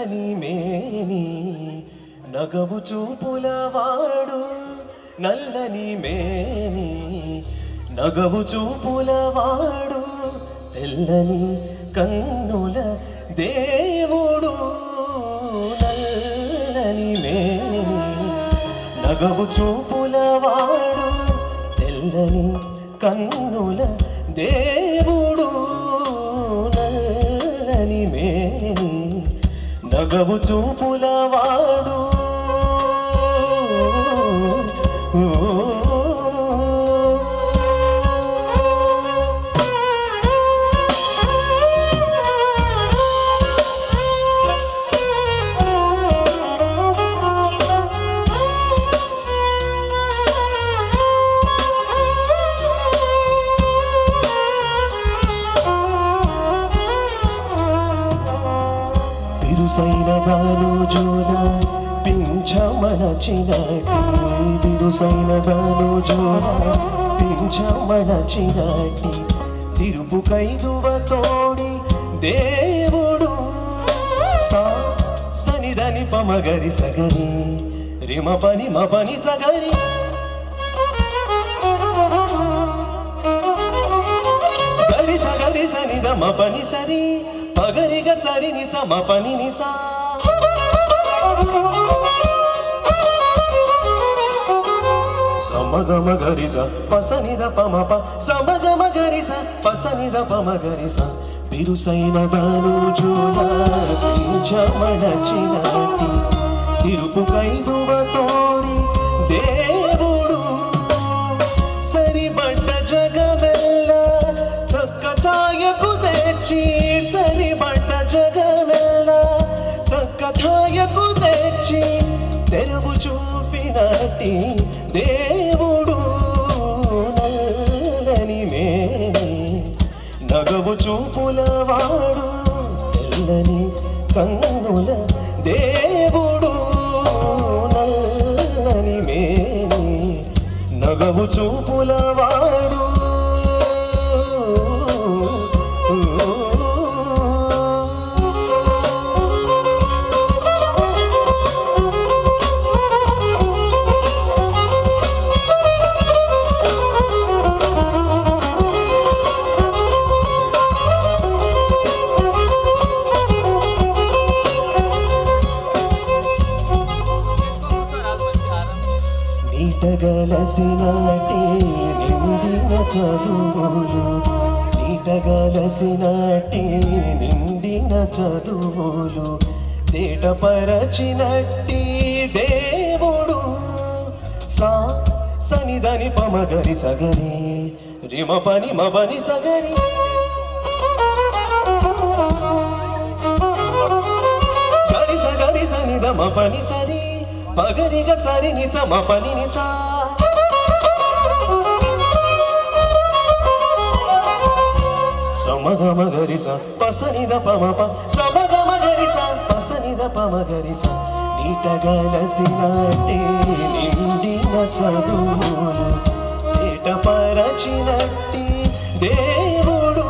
నల్లని మేని నగవు చూపులవాడు నల్లని మేని నగవు చూపులవాడు తెల్లని కన్నుల దేవుడు నల్లని మేని నగవు చూపులవాడు తెల్లని కన్నుల దేవుడు నల్లని మేని నగవు చూపులవాడు బిరుసైన దానుజోల పింఛమనచినటి బిరుసైన దానుజోల పింఛమనచినటి తిరుపు కైదువ తోడి దేవుడు సా సనిదని పమగరి సగరి రిమ పని మ పని సగరి గరి సగరి సనిద మ పని సరి పగరిగ సరి నిస మ పని నిసా సమగమ గరిస పసనిద పమప సమగమ గరిస పసనిద పమగరిస బిరుసైన దానుజోల పింఛమనచినటి తిరుపు కైదువ తోడి దేవుడు సరిబడ్డ జగమెల్ల చక్క ఛాయకు తెచ్చి సరిబడ్డ జగమెల్ల చక్క ఛాయకు తెచ్చి తెరువు చూపినటి దేవుడు నల్లని మేని నగవు చూపులవాడు తెల్లని కన్నుల దేవుడు నల్లని మేని నగవు చూపులవాడు నీటగలసినటి నిండిన చదువులు నీటగలసినటి నిండిన చదువులు తేటపరచినట్టి దేవుడు సా సనిదని పమగరి సగరి రిమ పని మ పని సగరి గరి సగరి సనిద మ పని సరి పగరిగ సరి నిస మ పని నిసా సమగమ గరిస పసనిద పమప సమగమ గరిస పసనిద పమగరిస నీటగలసినటి నిండిన చదువులు తేటపరచినట్టి దేవుడు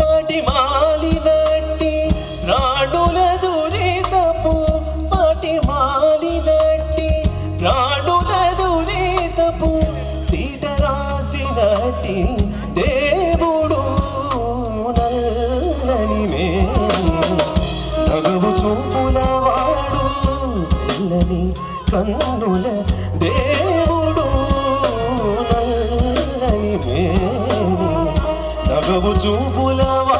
పాటి మాలినట్టి నాడుల దురితపు పాటి మాలినట్టి నాడుల దురితపు తీట రాసినట్టి దేవుడు నల్లని మేని నగవు చూపులవాడు తెల్లని కన్నుల దేవుడు నల్లని మేని నగవు చూపులవాడు